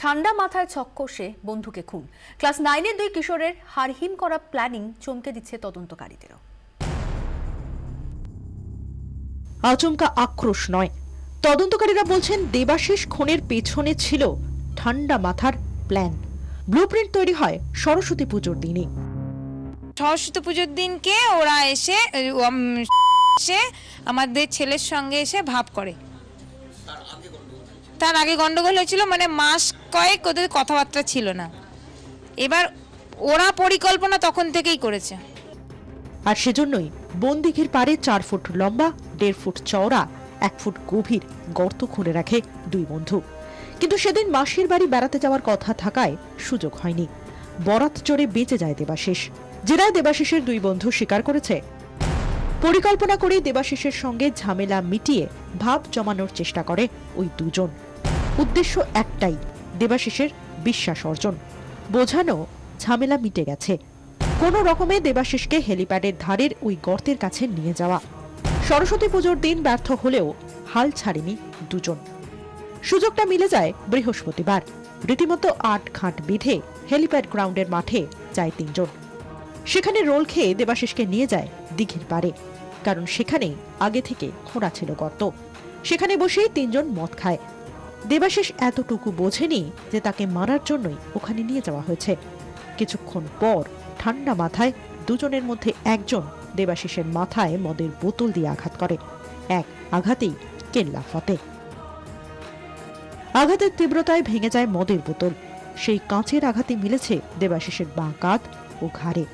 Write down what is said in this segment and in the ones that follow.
ঠান্ডা মাথায় ছক্কসে বন্ধুকে খুন। ক্লাস 9-এর দুই কিশোরের হারহিম করা প্ল্যানিং চমকে দিচ্ছে তদন্তকারীদেরও। আচমকা আক্রোশ নয়, তদন্তকারীরা বলছেন দেবাশিস খুনের পেছনে ছিল ঠান্ডা মাথার প্ল্যান। ব্লুপ্রিন্ট তৈরি হয় সরস্বতী পুজোর দিনে। সরস্বতী পুজোর দিনকে ওরা এসে আমাদের ছেলের সঙ্গে এসে ভাব করে। তার আগে গন্ডগোল হয়েছিল, মানে মাস কয়েক ওদের কথাবার্তা ছিল না। এবার ওরা পরিকল্পনা তখন থেকেই করেছে। আর সেজন্যই বনদিঘির পাড়ে 4 ফুট লম্বা, 1.5 ফুট চওড়া, 1 ফুট গভীর গর্ত খুঁড়ে রাখে দুই বন্ধু। কিন্তু সেদিন মাসির বাড়ি বেড়াতে যাওয়ার কথা থাকায় সুযোগ হয়নি। বরাত চড়ে বেঁচে যায় দেবাশিস। জেরায় দেবাশিসের দুই বন্ধু স্বীকার করেছে, পরিকল্পনা করে দেবাশিসের সঙ্গে ঝামেলা মিটিয়ে ভাব জমানোর চেষ্টা করে ওই দুজন। উদ্দেশ্য একটাই, দেবাশিসের বিশ্বাস অর্জন, বোঝানো ঝামেলা মিটে গেছে। কোনো রকমে দেবাশিসকে হেলিপ্যাডের ধারের ওই গর্তের কাছে নিয়ে যাওয়া। সরস্বতী পুজোর দিন ব্যর্থ হলেও হাল ছাড়েনি দুজন। সুযোগটা মিলে যায় বৃহস্পতিবার। রীতিমতো 8 ঘাট বেঁধে হেলিপ্যাড গ্রাউন্ডের মাঠে যায় 3 জন। সেখানে রোল খেয়ে দেবাশিসকে নিয়ে যায় দিঘির পাড়ে, কারণ সেখানে আগে থেকে খোঁড়া ছিল গর্ত। সেখানে বসেই 3 জন মদ খায়। দেবাশিস এতটুকু বোঝেনি যে তাকে মারার জন্যই ওখানে নিয়ে যাওয়া হয়েছে। কিছুক্ষণ পর ঠান্ডা মাথায় দুজনের মধ্যে একজন দেবাশিসের মাথায় মদের বোতল দিয়ে আঘাত করে। এক আঘাতেই কেল্লা ফতে। আঘাতের তীব্রতায় ভেঙে যায় মদের বোতল। সেই কাঁচের আঘাতে মিলেছে দেবাশিসের বাঁ কাঁধ ও ঘাড়ে।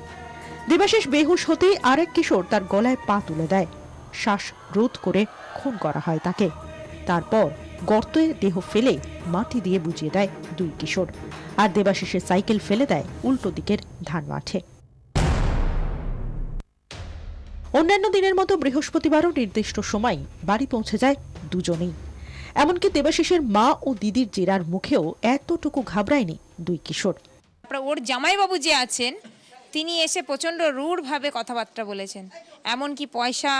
দেবাশিস বেহুশ হতেই আরেক কিশোর তার গলায় পা তুলে দেয়। শ্বাস রোধ করে খুন করা হয় তাকে। তারপর গর্তে দেহ ফেলে মাটি দিয়ে বুঝিয়ে দেয় দুই কিশোর, আর দেবাশিসের সাইকেল ফেলে দেয় উল্টো দিকের ধান মাঠে। অন্যান্য দিনের মতো বৃহস্পতিবারও নির্দিষ্ট সময় বাড়ি পৌঁছে যায় দুজনেই। এমনকি দেবাশিসের মা ও দিদির জেরার মুখেও এতটুকু ঘাবড়ায়নি দুই কিশোর। ওর জামাইবাবু যে আছেন তিনি এসে প্রচণ্ড রূঢ় ভাবে কথাবার্তা বলেছেন, এমনকি পয়সা,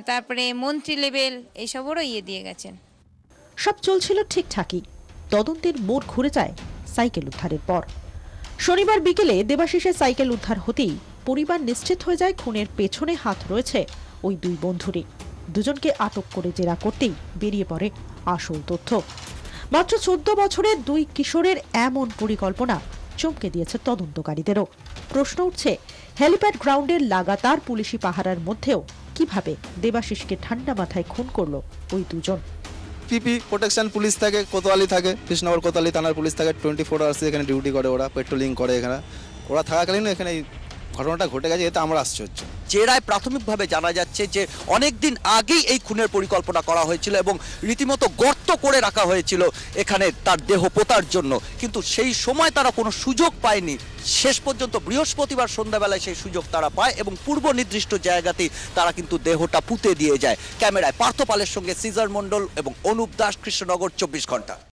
তারপরে মন্ত্রী লেভেল এইসবেরও দিয়ে গেছেন। সব চলছিল ঠিকঠাকই। তদন্তের মোড় ঘুরে যায় সাইকেল উদ্ধারের পর। শনিবার বিকেলে দেবাশিসের সাইকেল উদ্ধার হতেই পরিবার নিশ্চিত হয়ে যায় খুনের পেছনে হাত রয়েছে ওই দুই বন্ধুরই। দুজনকে আটক করে জেরা করতেই বেরিয়ে পড়ে আসল তথ্য। মাত্র 14 বছরের দুই কিশোরের এমন পরিকল্পনা চমকে দিয়েছে তদন্তকারীদেরও। প্রশ্ন উঠছে, হেলিপ্যাড গ্রাউন্ডের লাগাতার পুলিশি পাহারার মধ্যেও কিভাবে দেবাশিসকে ঠান্ডা মাথায় খুন করলো ওই দুজন। পিপি প্রোটেকশন পুলিশ থাকে, কোতোয়ালি থাকে, কৃষ্ণনগর কোতোয়ালি থানার পুলিশ থাকে। 24 আওয়ার্স এখানে ডিউটি করে, ওরা পেট্রোলিং করে। এখানে ওরা থাকাকালীন এখানে এই ঘটনাটা ঘটে গেছে, এতে আমরা আশ্চর্য। জেরায় প্রাথমিকভাবে জানা যাচ্ছে যে অনেকদিন আগেই এই খুনের পরিকল্পনা করা হয়েছিল এবং রীতিমতো গর্ত করে রাখা হয়েছিল এখানে তার দেহ পোতার জন্য, কিন্তু সেই সময় তারা কোনো সুযোগ পায়নি। শেষ পর্যন্ত বৃহস্পতিবার সন্ধ্যাবেলায় সেই সুযোগ তারা পায় এবং পূর্ব নির্দিষ্ট জায়গাতেই তারা কিন্তু দেহটা পুঁতে দিয়ে যায়। ক্যামেরায় পার্থ পালের সঙ্গে সিজার মণ্ডল এবং অনুপ দাস, কৃষ্ণনগর 24 ঘন্টা।